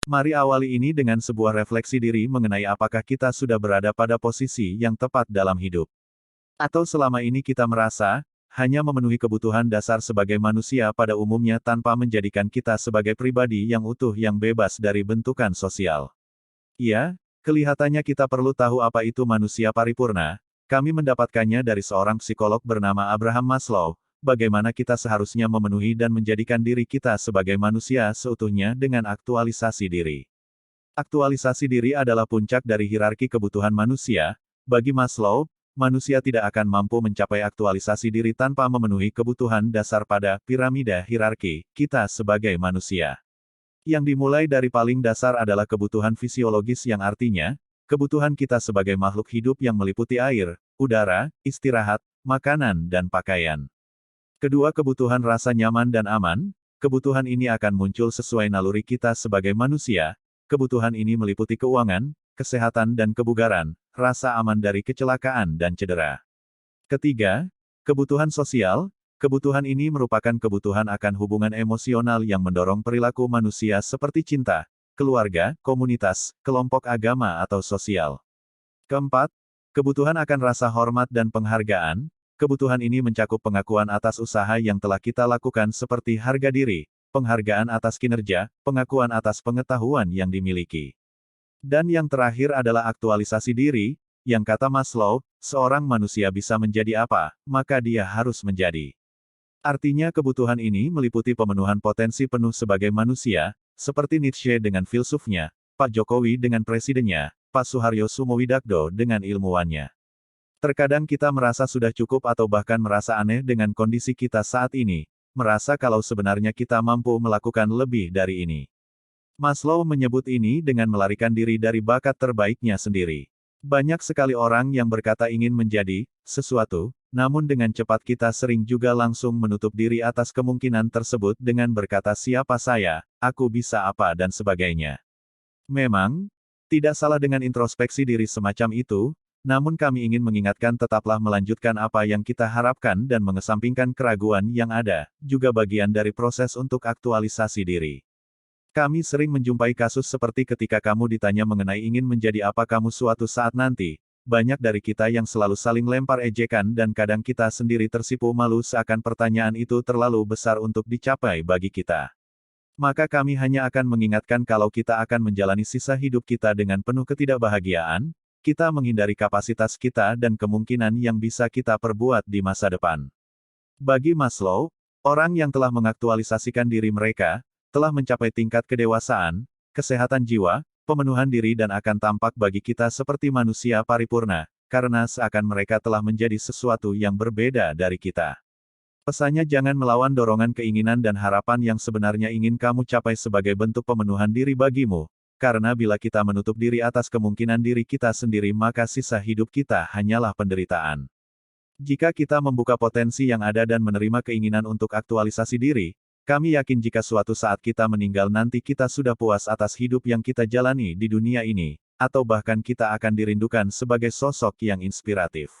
Mari awali ini dengan sebuah refleksi diri mengenai apakah kita sudah berada pada posisi yang tepat dalam hidup. Atau selama ini kita merasa, hanya memenuhi kebutuhan dasar sebagai manusia pada umumnya tanpa menjadikan kita sebagai pribadi yang utuh yang bebas dari bentukan sosial. Ya, kelihatannya kita perlu tahu apa itu manusia paripurna. Kami mendapatkannya dari seorang psikolog bernama Abraham Maslow, bagaimana kita seharusnya memenuhi dan menjadikan diri kita sebagai manusia seutuhnya dengan aktualisasi diri. Aktualisasi diri adalah puncak dari hierarki kebutuhan manusia. Bagi Maslow, manusia tidak akan mampu mencapai aktualisasi diri tanpa memenuhi kebutuhan dasar pada piramida hierarki kita sebagai manusia. Yang dimulai dari paling dasar adalah kebutuhan fisiologis yang artinya, kebutuhan kita sebagai makhluk hidup yang meliputi air, udara, istirahat, makanan dan pakaian. Kedua, kebutuhan rasa nyaman dan aman. Kebutuhan ini akan muncul sesuai naluri kita sebagai manusia. Kebutuhan ini meliputi keuangan, kesehatan dan kebugaran, rasa aman dari kecelakaan dan cedera. Ketiga, kebutuhan sosial. Kebutuhan ini merupakan kebutuhan akan hubungan emosional yang mendorong perilaku manusia seperti cinta, keluarga, komunitas, kelompok agama atau sosial. Keempat, kebutuhan akan rasa hormat dan penghargaan. Kebutuhan ini mencakup pengakuan atas usaha yang telah kita lakukan seperti harga diri, penghargaan atas kinerja, pengakuan atas pengetahuan yang dimiliki. Dan yang terakhir adalah aktualisasi diri, yang kata Maslow, seorang manusia bisa menjadi apa, maka dia harus menjadi. Artinya kebutuhan ini meliputi pemenuhan potensi penuh sebagai manusia, seperti Nietzsche dengan filsufnya, Pak Jokowi dengan presidennya, Pak Suharyo Sumowidakdo dengan ilmuwannya. Terkadang kita merasa sudah cukup atau bahkan merasa aneh dengan kondisi kita saat ini, merasa kalau sebenarnya kita mampu melakukan lebih dari ini. Maslow menyebut ini dengan melarikan diri dari bakat terbaiknya sendiri. Banyak sekali orang yang berkata ingin menjadi sesuatu, namun dengan cepat kita sering juga langsung menutup diri atas kemungkinan tersebut dengan berkata siapa saya, aku bisa apa dan sebagainya. Memang, tidak salah dengan introspeksi diri semacam itu, namun kami ingin mengingatkan tetaplah melanjutkan apa yang kita harapkan dan mengesampingkan keraguan yang ada, juga bagian dari proses untuk aktualisasi diri. Kami sering menjumpai kasus seperti ketika kamu ditanya mengenai ingin menjadi apa kamu suatu saat nanti, banyak dari kita yang selalu saling lempar ejekan dan kadang kita sendiri tersipu malu seakan pertanyaan itu terlalu besar untuk dicapai bagi kita. Maka kami hanya akan mengingatkan kalau kita akan menjalani sisa hidup kita dengan penuh ketidakbahagiaan, kita menghindari kapasitas kita dan kemungkinan yang bisa kita perbuat di masa depan. Bagi Maslow, orang yang telah mengaktualisasikan diri mereka, telah mencapai tingkat kedewasaan, kesehatan jiwa, pemenuhan diri dan akan tampak bagi kita seperti manusia paripurna, karena seakan mereka telah menjadi sesuatu yang berbeda dari kita. Pesannya jangan melawan dorongan keinginan dan harapan yang sebenarnya ingin kamu capai sebagai bentuk pemenuhan diri bagimu, karena bila kita menutup diri atas kemungkinan diri kita sendiri maka sisa hidup kita hanyalah penderitaan. Jika kita membuka potensi yang ada dan menerima keinginan untuk aktualisasi diri, kami yakin jika suatu saat kita meninggal nanti kita sudah puas atas hidup yang kita jalani di dunia ini, atau bahkan kita akan dirindukan sebagai sosok yang inspiratif.